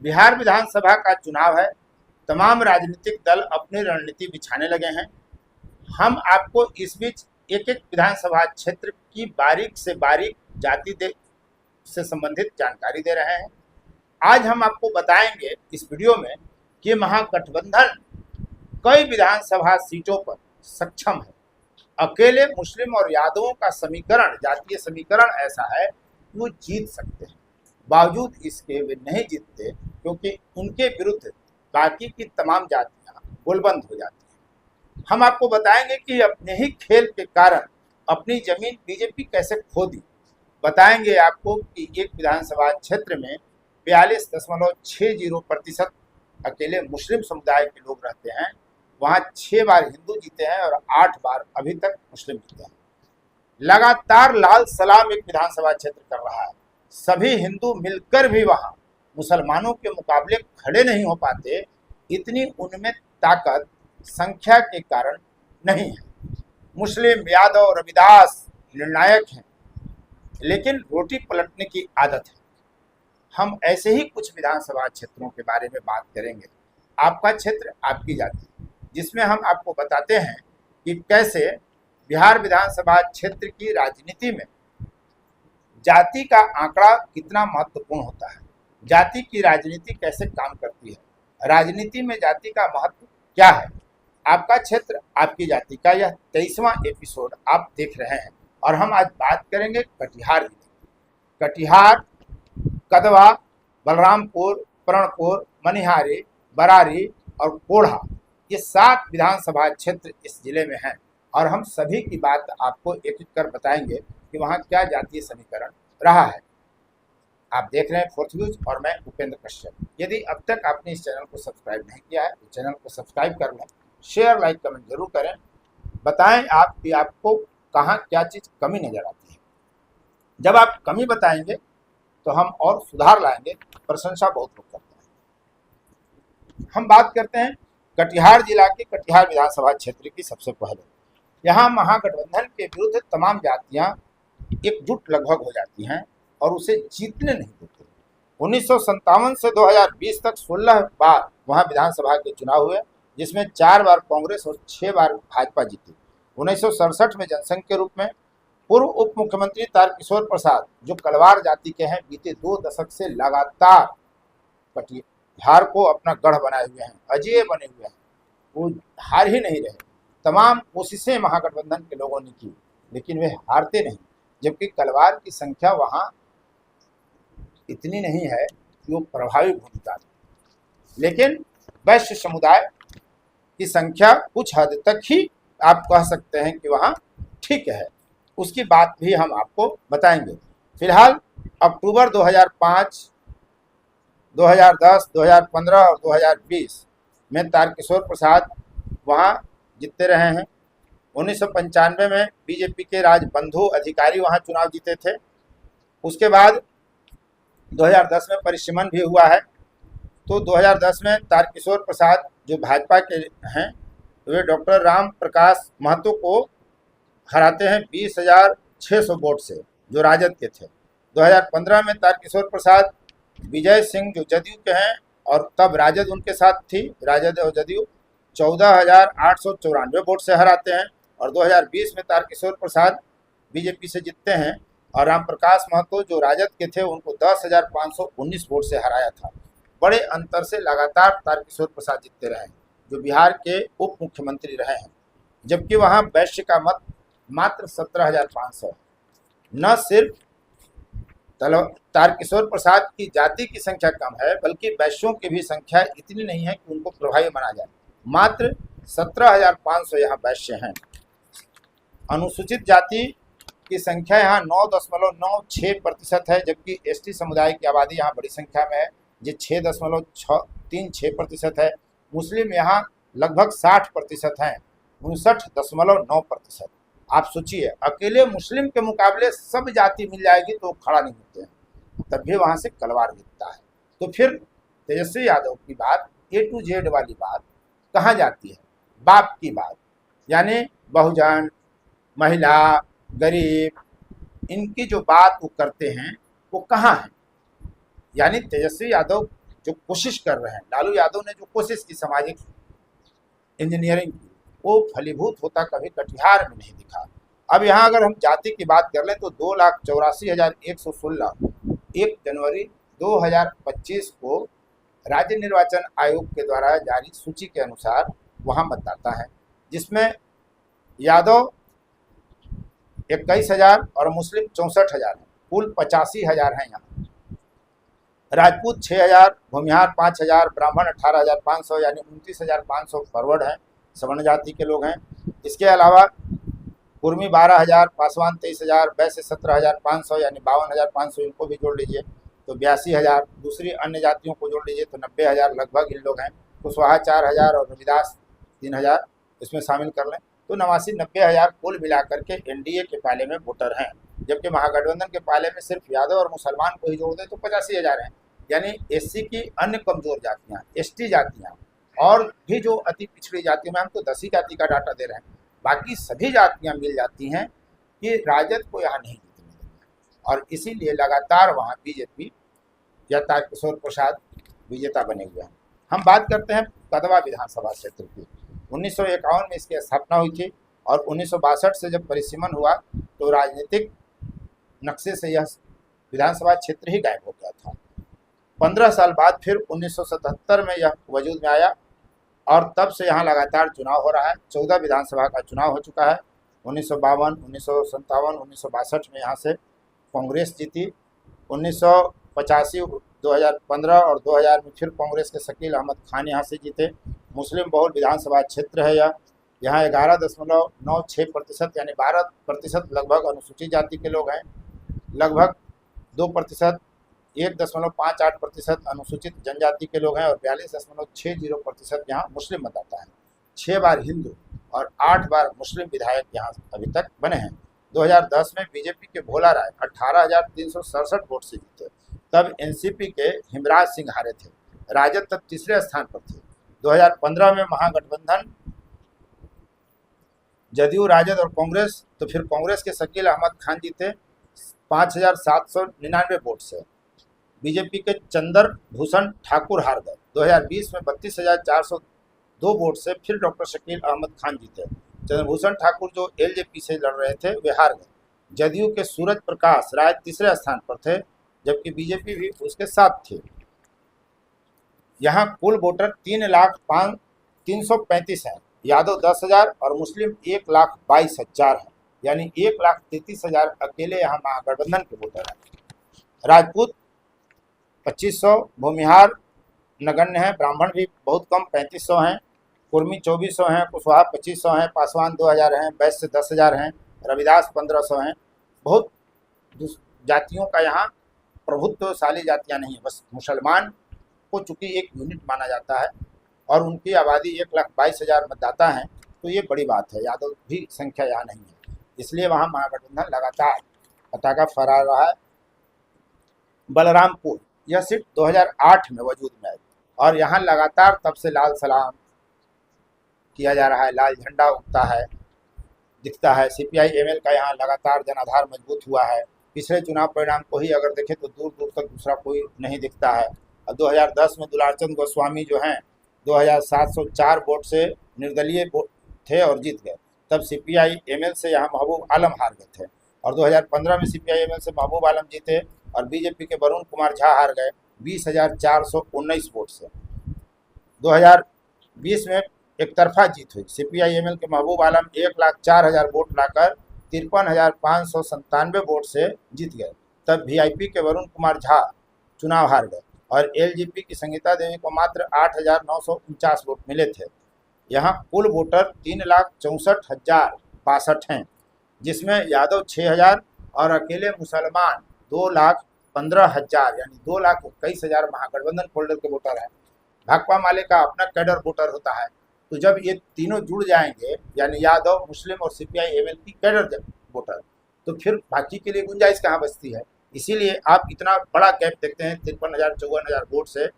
बिहार विधानसभा का चुनाव है। तमाम राजनीतिक दल अपनी रणनीति बिछाने लगे हैं। हम आपको इस बीच एक एक विधानसभा क्षेत्र की बारीक से बारीक से संबंधित जानकारी दे रहे हैं। आज हम आपको बताएंगे इस वीडियो में कि महागठबंधन कई विधानसभा सीटों पर सक्षम है। अकेले मुस्लिम और यादवों का समीकरण, जातीय समीकरण ऐसा है कि वो जीत सकते हैं। बावजूद इसके वे नहीं जीतते क्योंकि उनके विरुद्ध बाकी की तमाम जातियां गोलबंद हो जाती हैं। हम आपको बताएंगे कि अपने ही खेल के कारण अपनी जमीन बीजेपी कैसे खो दी। बताएंगे आपको कि एक विधानसभा क्षेत्र में 42.60% अकेले मुस्लिम समुदाय के लोग रहते हैं। वहाँ 6 बार हिंदू जीते हैं और 8 बार अभी तक मुस्लिम जीते हैं। लगातार लाल सलाम एक विधानसभा क्षेत्र कर रहा है। सभी हिंदू मिलकर भी वहाँ मुसलमानों के मुकाबले खड़े नहीं हो पाते। इतनी उनमें ताकत संख्या के कारण नहीं है। मुस्लिम, यादव, रविदास निर्णायक हैं, लेकिन रोटी पलटने की आदत है। हम ऐसे ही कुछ विधानसभा क्षेत्रों के बारे में बात करेंगे। आपका क्षेत्र, आपकी जाति, जिसमें हम आपको बताते हैं कि कैसे बिहार विधानसभा क्षेत्र की राजनीति में जाति का आंकड़ा कितना महत्वपूर्ण होता है, जाति की राजनीति कैसे काम करती है, राजनीति में जाति का महत्व क्या है। आपका क्षेत्र, आपकी जाति का यह 23वां एपिसोड आप देख रहे हैं और हम आज बात करेंगे कटिहार जिले की। कटिहार, कदवा, बलरामपुर, प्रणपुर, मनिहारी, बरारी और कोढ़ा, ये 7 विधानसभा क्षेत्र इस जिले में हैं और हम सभी की बात आपको एक एक कर बताएंगे कि वहाँ क्या जातीय समीकरण रहा है। आप देख रहे हैं फोर्थ न्यूज और मैं उपेंद्र कश्यप। यदि अब तक आपने इस चैनल को सब्सक्राइब नहीं किया है तो चैनल को सब्सक्राइब कर लें, शेयर, लाइक, कमेंट जरूर करें। बताएं आप कि आपको कहाँ क्या चीज़ कमी नजर आती है। जब आप कमी बताएंगे तो हम और सुधार लाएंगे। प्रशंसा बहुत लोग करते हैं। हम बात करते हैं कटिहार जिला के कटिहार विधानसभा क्षेत्र की। सबसे पहले यहाँ महागठबंधन के विरुद्ध तमाम जातियां एकजुट लगभग हो जाती हैं और उसे जीतने नहीं देते। 1957 से 2020 तक 16 बार वहाँ विधानसभा के चुनाव हुए, जिसमें 4 बार कांग्रेस और 6 बार भाजपा जीती। 1967 में जनसंघ के रूप में पूर्व उप मुख्यमंत्री तारकिशोर प्रसाद, जो कलवार जाति के हैं, बीते 2 दशक से लगातार कटिहार को अपना गढ़ बनाए हुए हैं, अजेय बने हुए हैं। वो हार ही नहीं रहे। तमाम कोशिशें महागठबंधन के लोगों ने की, लेकिन वे हारते नहीं। जबकि कलवार की संख्या वहाँ इतनी नहीं है कि वो प्रभावी भूमिका दे, लेकिन वैश्य समुदाय की संख्या कुछ हद तक ही आप कह सकते हैं कि वहाँ ठीक है। उसकी बात भी हम आपको बताएंगे। फिलहाल अक्टूबर 2005, 2010, 2015 और 2020 में तारकिशोर प्रसाद वहाँ जीतते रहे हैं। 1995 में बीजेपी के राजबंधु अधिकारी वहाँ चुनाव जीते थे। उसके बाद 2010 में परिसीमन भी हुआ है। तो 2010 में तारकिशोर प्रसाद जो भाजपा के हैं, वे डॉक्टर राम प्रकाश महतो को हराते हैं 20,600 वोट से, जो राजद के थे। 2015 में तारकिशोर प्रसाद विजय सिंह, जो जदयू के हैं और तब राजद उनके साथ थी, राजद और जदयू, 14,894 वोट से हराते हैं। और 2020 में तारकिशोर प्रसाद बीजेपी से जीतते हैं और राम प्रकाश महतो, जो राजद के थे, उनको 10,519 वोट से हराया था। बड़े अंतर से लगातार तारकिशोर प्रसाद जीतते रहे, जो बिहार के उप मुख्यमंत्री रहे हैं। जबकि वहाँ वैश्य का मत मात्र 17,500 है। न सिर्फ तारकिशोर प्रसाद की जाति की संख्या कम है, बल्कि वैश्यों की भी संख्या इतनी नहीं है कि उनको प्रभावी माना जाए। मात्र 17,500 यहाँ वैश्य हैं। अनुसूचित जाति की संख्या यहाँ 9.96% है, जबकि एसटी समुदाय की आबादी यहाँ बड़ी संख्या में है, जो 6.36% है। मुस्लिम यहाँ लगभग 60% हैं, 59.9%। आप सोचिए, अकेले मुस्लिम के मुकाबले सब जाति मिल जाएगी तो खड़ा नहीं होते हैं, तब भी वहाँ से कलवार जीतता है। तो फिर तेजस्वी यादव की बात, A to Z वाली बात कहाँ जाती है? बाप की बात, यानी बहुजन, महिला, गरीब, इनकी जो बात वो करते हैं वो कहाँ है? यानी तेजस्वी यादव जो कोशिश कर रहे हैं, लालू यादव ने जो कोशिश की सामाजिक इंजीनियरिंग की, वो फलीभूत होता कभी कटिहार में नहीं दिखा। अब यहाँ अगर हम जाति की बात कर लें तो 2,84,116 1 जनवरी 2025 को राज्य निर्वाचन आयोग के द्वारा जारी सूची के अनुसार वहाँ मतदाता है, जिसमें यादव 21,000 और मुस्लिम 64,000 हैं, कुल 85,000 हैं यहाँ। राजपूत 6,000, भूमिहार 5,000, ब्राह्मण 18,500 यानी 29,500 फॉरवर्ड हैं, सवर्ण जाति के लोग हैं। इसके अलावा कुर्मी 12,000, पासवान 23,000, वैश्य 17,500 यानी 52,500, इनको भी जोड़ लीजिए तो 82,000। दूसरी अन्य जातियों को जोड़ लीजिए तो 90,000 लगभग इन लोग हैं। कुशवाहा 4,000 और रविदास 3,000 इसमें शामिल कर लें तो 89-90,000 कुल मिलाकर के एनडीए के पाले में वोटर हैं, जबकि महागठबंधन के पाले में सिर्फ यादव और मुसलमान को ही जोड़ दें तो 85,000 हैं। यानी एससी की अन्य कमजोर जातियाँ, एसटी जातियाँ और भी जो अति पिछड़ी जातियों में, हम तो 10 ही जाति का डाटा दे रहे हैं, बाकी सभी जातियाँ मिल जाती हैं कि राजद को यहाँ नहीं जीतने देना, और इसीलिए लगातार वहाँ बीजेपी या तारकिशोर प्रसाद विजेता बने हुए हैं। हम बात करते हैं कदवा विधानसभा क्षेत्र की। 1951 में इसकी स्थापना हुई थी और 1962 से जब परिसीमन हुआ तो राजनीतिक नक्शे से यह विधानसभा क्षेत्र ही गायब हो गया था। 15 साल बाद फिर 1977 में यह वजूद में आया और तब से यहाँ लगातार चुनाव हो रहा है। 14 विधानसभा का चुनाव हो चुका है। 1952, 1957, 1962 में यहाँ से कांग्रेस जीती। 1985, 2015 और 2000 में फिर कांग्रेस के शकील अहमद खान यहाँ से जीते। मुस्लिम बहुल विधानसभा क्षेत्र है यह। यहाँ 11.96% यानी 12% लगभग अनुसूचित जाति के लोग हैं, लगभग 2% 1.58% अनुसूचित जनजाति के लोग हैं और 42.60% यहाँ मुस्लिम मतदाता हैं। 6 बार हिंदू और 8 बार मुस्लिम विधायक यहाँ अभी तक बने हैं। 2010 में बीजेपी के भोला राय 18,367 वोट से जीते। तब एनसीपी के हिमराज सिंह हारे थे। राजद तब तीसरे स्थान पर थे। 2015 में महागठबंधन जदयू, राजद और कांग्रेस, तो फिर कांग्रेस के शकील अहमद खान जीते 5,799 वोट से। बीजेपी के चंदर भूषण ठाकुर हार गए। 2020 में 32,402 वोट से फिर डॉक्टर शकील अहमद खान जीते। चंद्रभूषण ठाकुर जो एलजेपी से लड़ रहे थे वे हार गए। जदयू के सूरज प्रकाश राय तीसरे स्थान पर थे, जबकि बीजेपी भी उसके साथ थी। यहाँ कुल वोटर 3,335,000 हैं। यादव 10,000 और मुस्लिम 1,22,000 हैं, यानी 1,33,000 अकेले यहाँ महागठबंधन के वोटर हैं। राजपूत 2,500, भूमिहार नगण्य हैं, ब्राह्मण भी बहुत कम 3,500 हैं, कुर्मी 2,400 हैं, कुशवाहा 2,500 हैं, पासवान 2,000 हैं, वैश्य 10,000 हैं, रविदास 1,500 हैं। बहुत जातियों का यहाँ प्रभुत्वशाली जातियाँ नहीं है, बस मुसलमान को चूँकि एक यूनिट माना जाता है और उनकी आबादी 1,22,000 मतदाता हैं, तो ये बड़ी बात है। यादव भी संख्या यहाँ नहीं है, इसलिए वहाँ महागठबंधन लगातार पताका फहरा रहा है। बलरामपुर यह सीट 2008 में वजूद में आई और यहाँ लगातार तब से लाल सलाम किया जा रहा है, लाल झंडा उगता है, दिखता है। CPI-ML का यहाँ लगातार जनाधार मजबूत हुआ है। पिछले चुनाव परिणाम को ही अगर देखें तो दूर दूर तक दूसरा कोई नहीं दिखता है। और 2010 में दुलारचंद गोस्वामी जो हैं 2,704 वोट से निर्दलीय थे और जीत गए। तब CPI-ML से यहाँ महबूब आलम हार गए थे और 2015 में CPI-ML से महबूब आलम जीते और बीजेपी के वरुण कुमार झा हार गए 20,419 वोट से। 2020 में एक तरफा जीत हुई। CPI-ML के महबूब आलम 1,04,000 वोट लाकर 53,597 वोट से जीत गए। तब VIP के वरुण कुमार झा चुनाव हार गए और LGP की संगीता देवी को मात्र 8,949 वोट मिले थे। यहाँ कुल वोटर 3,64,062 हैं, जिसमें यादव 6,000 और अकेले मुसलमान 2,15,000 यानी 2,21,000 महागठबंधन फोल्डर के वोटर हैं। भाकपा माले का अपना कैडर वोटर होता है, तो जब ये तीनों जुड़ जाएंगे यानी यादव, मुस्लिम और CPI-ML की कैडर वोटर, तो फिर बाकी के लिए गुंजाइश कहाँ बचती है। इसीलिए आप इतना बड़ा गैप देखते हैं, 53,000-54,000 वोट से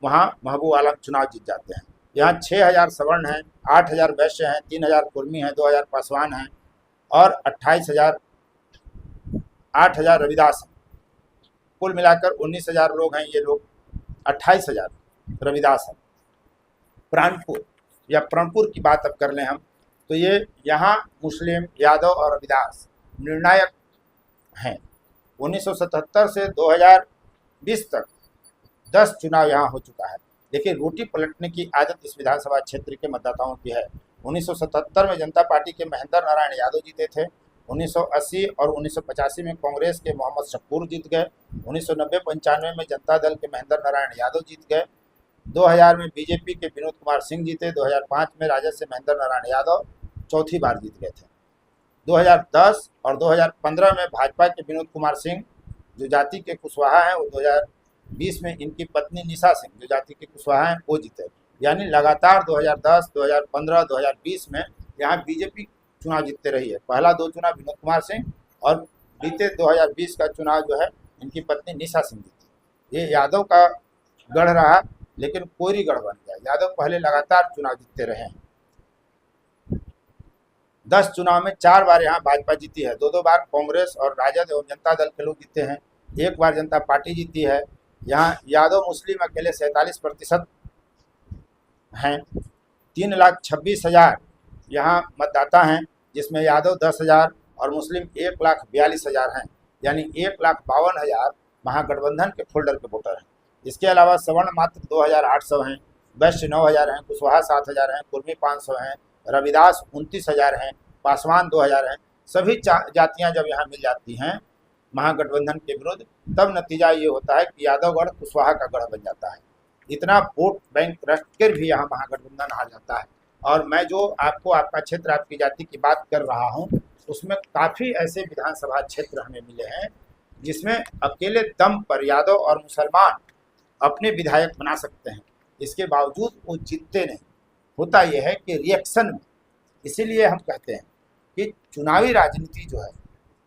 वहाँ महबूब आलम चुनाव जीत जाते हैं। यहाँ 6,000 सवर्ण हैं, 8,000 वैश्य हैं, 3,000 कुर्मी हैं, 2,000 पासवान हैं और 8,000 रविदास हैं। कुल मिलाकर 19,000 लोग हैं ये लोग 28,000 रविदास है। प्राणपुर या प्रणपुर की बात अब कर लें हम, तो ये यहाँ मुस्लिम, यादव और रविदास निर्णायक हैं। 1977 से 2020 तक 10 चुनाव यहाँ हो चुका है। देखिए, रोटी पलटने की आदत इस विधानसभा क्षेत्र के मतदाताओं की है। 1977 में जनता पार्टी के महेंद्र नारायण यादव जीते थे। 1980 और 1985 में कांग्रेस के मोहम्मद शकूर जीत गए। 1990-95 में जनता दल के महेंद्र नारायण यादव जीत गए। 2000 में बीजेपी के विनोद कुमार सिंह जीते। 2005 में राजद से महेंद्र नारायण यादव चौथी बार जीत गए थे। 2010 और 2015 में भाजपा के विनोद कुमार सिंह जो जाति के कुशवाहा हैं, वो 2020 में इनकी पत्नी निशा सिंह जो जाति के कुशवाहा हैं वो जीते। यानी लगातार 2010, 2015, 2020 में यहाँ बीजेपी चुनाव जीतते रही है। पहला 2 चुनाव विनोद कुमार सिंह और बीते 2020 का चुनाव जो है इनकी पत्नी निशा सिंह जीती। ये यादव का गढ़ रहा, लेकिन कोयरी गढ़ बन गया। यादव पहले लगातार चुनाव जीतते रहे हैं। 10 चुनाव में 4 बार यहाँ भाजपा जीती है। 2-2 बार कांग्रेस और राजद एवं जनता दल के लोग जीते हैं। 1 बार जनता पार्टी जीती है। यहाँ यादव मुस्लिम अकेले 47% हैं। 3,26,000 यहाँ मतदाता हैं, जिसमें यादव 10,000 और मुस्लिम 1,42,000 हैं। यानी 1,52,000 महागठबंधन के फोल्डर के वोटर हैं। इसके अलावा सवर्ण मात्र 2,800 हैं, वैश्य 9,000 हैं, कुशवाहा 7,000 हैं, कुर्मी 500 हैं, रविदास 29,000 हैं, पासवान 2,000 हैं। सभी जातियां जब यहाँ मिल जाती हैं महागठबंधन के विरुद्ध, तब नतीजा ये होता है कि यादवगढ़ कुशवाहा का गढ़ बन जाता है। इतना वोट बैंक रखकर भी यहाँ महागठबंधन हार जाता है। और मैं जो आपको आपका क्षेत्र, आपकी जाति की बात कर रहा हूँ, उसमें काफ़ी ऐसे विधानसभा क्षेत्र हमें मिले हैं जिसमें अकेले दम पर यादव और मुसलमान अपने विधायक बना सकते हैं, इसके बावजूद वो जीतते नहीं। होता यह है कि रिएक्शन में, इसीलिए हम कहते हैं कि चुनावी राजनीति जो है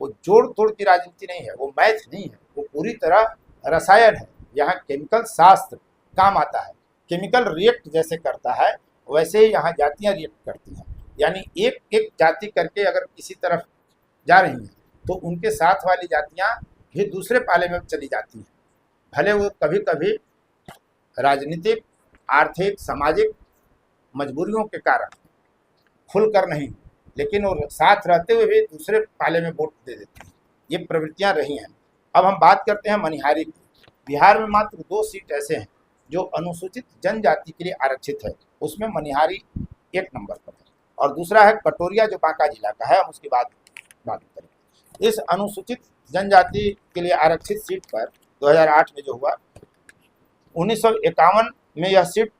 वो जोड़ तोड़ की राजनीति नहीं है, वो मैथ नहीं है, वो पूरी तरह रसायन है। यहाँ केमिकल शास्त्र काम आता है। केमिकल रिएक्ट जैसे करता है वैसे ही यहाँ जातियाँ रिएक्ट करती हैं। यानी एक एक जाति करके अगर किसी तरफ जा रही हैं तो उनके साथ वाली जातियाँ भी दूसरे पाले में चली जाती हैं। भले वो कभी कभी राजनीतिक, आर्थिक, सामाजिक मजबूरियों के कारण खुलकर नहीं, लेकिन वो साथ रहते हुए भी दूसरे पाले में वोट दे देते हैं। ये प्रवृत्तियां रही हैं। अब हम बात करते हैं मनिहारी की। बिहार में मात्र 2 सीट ऐसे हैं जो अनुसूचित जनजाति के लिए आरक्षित है, उसमें मनिहारी 1 नंबर पर है। और दूसरा है कटोरिया जो बांका जिला का है, हम उसकी बात करें। इस अनुसूचित जनजाति के लिए आरक्षित सीट पर 2008 में जो हुआ, 1951 में यह सीट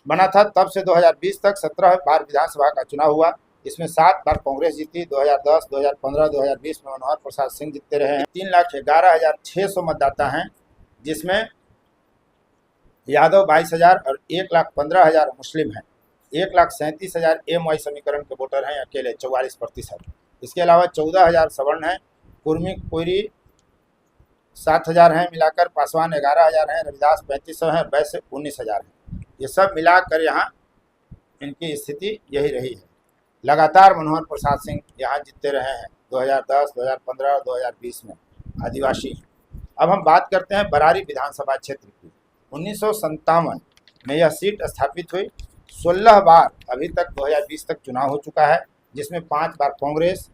बना था, तब से 2020 तक 17 बार विधानसभा का चुनाव हुआ। इसमें 7 बार कांग्रेस जीती। 2010, 2015, 2020 में मनोहर प्रसाद सिंह जीतते रहे हैं। 3,11,600 मतदाता हैं, जिसमें यादव 22,000 और 1,15,000 मुस्लिम हैं। 1,37,000 एमवाई समीकरण के वोटर हैं, अकेले 44%। इसके अलावा 14,000 सवर्ण हैं, कुर्मी कोयरी 7,000 हैं मिलाकर, पासवान 11,000 हैं, रविदास 3,500 हैं, वैश्य 19,000 हैं। ये सब मिलाकर यहाँ इनकी स्थिति यही रही है। लगातार मनोहर प्रसाद सिंह यहाँ जीतते रहे हैं 2010, 2015 और 2020 में, आदिवासी। अब हम बात करते हैं बरारी विधानसभा क्षेत्र की। 1957 में यह सीट स्थापित हुई। 16 बार अभी तक 2020 तक चुनाव हो चुका है, जिसमें 5 बार कांग्रेस,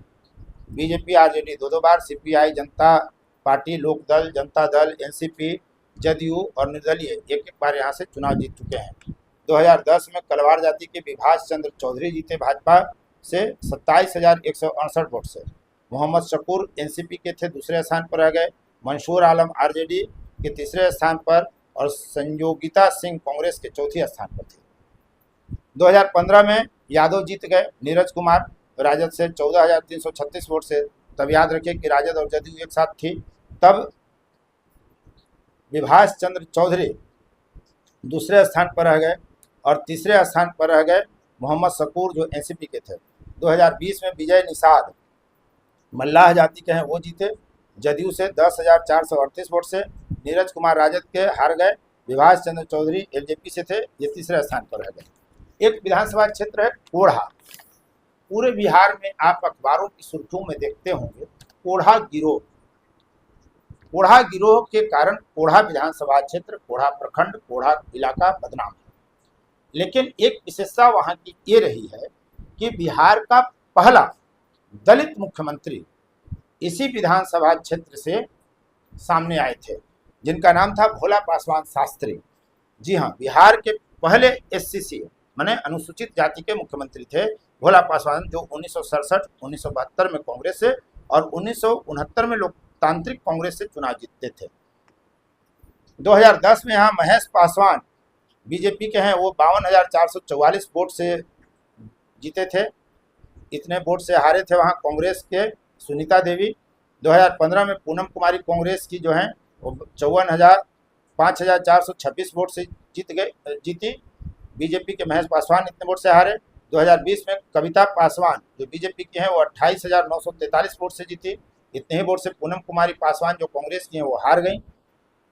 बीजेपी, आरजेडी 2-2 बार, सीपीआई, जनता पार्टी, लोकदल, जनता दल, एनसीपी, जदयू और निर्दलीय 1-1 बार यहाँ से चुनाव जीत चुके हैं। 2010 में कलवार जाति के विभाष चंद्र चौधरी जीते भाजपा से 27,168 वोट से। मोहम्मद शकूर एनसीपी के थे, दूसरे स्थान पर रह गए। मंशूर आलम आरजेडी के तीसरे स्थान पर और संयोगिता सिंह कांग्रेस के चौथे स्थान पर थे। 2015 में यादव जीत गए। नीरज कुमार राजद से 14,336 वोट से। तब याद रखिए कि राजद और जदयू एक साथ थी। तब विभाष चंद्र चौधरी दूसरे स्थान पर रह गए और तीसरे स्थान पर रह गए मोहम्मद शकूर जो एनसीपी के थे। 2020 में विजय निषाद मल्लाह जाति के हैं, वो जीते जदयू से 10,438 वोट से। नीरज कुमार राजद के हार गए। विभाष चंद्र चौधरी एलजेपी से थे, ये तीसरे स्थान पर रह गए। एक विधानसभा क्षेत्र है कोढ़ा। पूरे बिहार में आप अखबारों की सुर्खियों में देखते होंगे कोढ़ा गिरोह, कोढ़ा गिरोह के कारण कोढ़ा विधानसभा क्षेत्र, कोढ़ा प्रखंड, कोढ़ा इलाका बदनाम है। लेकिन एक विशेषता वहां की ये रही है कि बिहार का पहला दलित मुख्यमंत्री इसी विधानसभा क्षेत्र से सामने आए थे, जिनका नाम था भोला पासवान शास्त्री। जी हाँ, बिहार के पहले एससीसी माने अनुसूचित जाति के मुख्यमंत्री थे भोला पासवान, जो 1967, 1972 में कांग्रेस से और 1969 में लोकतांत्रिक कांग्रेस से चुनाव जीतते थे। 2010 में यहाँ महेश पासवान बीजेपी के हैं, वो 52,444 वोट से जीते थे। इतने वोट से हारे थे वहाँ कांग्रेस के सुनीता देवी। 2015 में पूनम कुमारी कांग्रेस की जो हैं वो 5,426 वोट से जीती। बीजेपी के महेश पासवान इतने वोट से हारे। 2020 में कविता पासवान जो बीजेपी की हैं वो 28,943 वोट से जीती। इतने ही वोट से पूनम कुमारी पासवान जो कांग्रेस की हैं वो हार गई।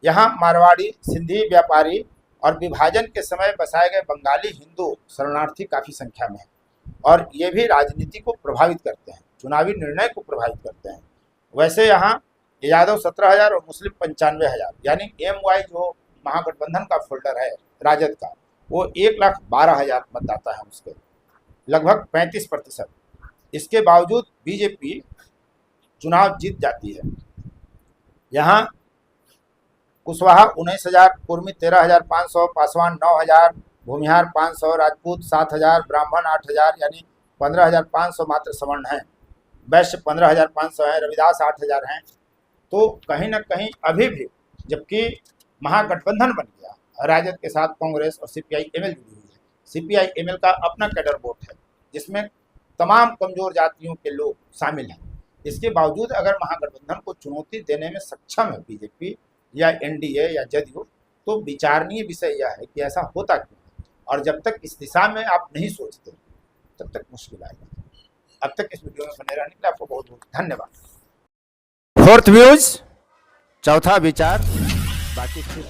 यहाँ मारवाड़ी, सिंधी व्यापारी और विभाजन के समय बसाए गए बंगाली हिंदू शरणार्थी काफ़ी संख्या में हैं और ये भी राजनीति को प्रभावित करते हैं, चुनावी निर्णय को प्रभावित करते हैं। वैसे यहाँ यादव 17,000 और मुस्लिम 95,000, यानी MY जो महागठबंधन का फोल्डर है राजद का, वो 1,12,000 मतदाता है उसके, लगभग 35%। इसके बावजूद बीजेपी चुनाव जीत जाती है। यहाँ कुशवाहा 19,000, कुर्मी 13,500, पासवान 9,000, भूमिहार 500, राजपूत 7,000, ब्राह्मण 8,000, यानी 15,500 मात्र सवर्ण हैं। वैश्य 15,500 हैं, रविदास 8,000 हैं। तो कहीं ना कहीं अभी भी, जबकि महागठबंधन बन गया राजद के साथ कांग्रेस और CPI-ML जुड़ी हुई है, CPI-ML का अपना कैडर वोट है जिसमें तमाम कमजोर जातियों के लोग शामिल हैं। इसके बावजूद अगर महागठबंधन को चुनौती देने में सक्षम है बीजेपी या NDA या जदयू, तो विचारणीय विषय यह है कि ऐसा होता क्यों है। और जब तक इस दिशा में आप नहीं सोचते तब तक मुश्किल आएगा। अब तक इस वीडियो में बने रहने के लिए आपको बहुत बहुत धन्यवाद। फोर्थ व्यूज, चौथा विचार, बाकी फिर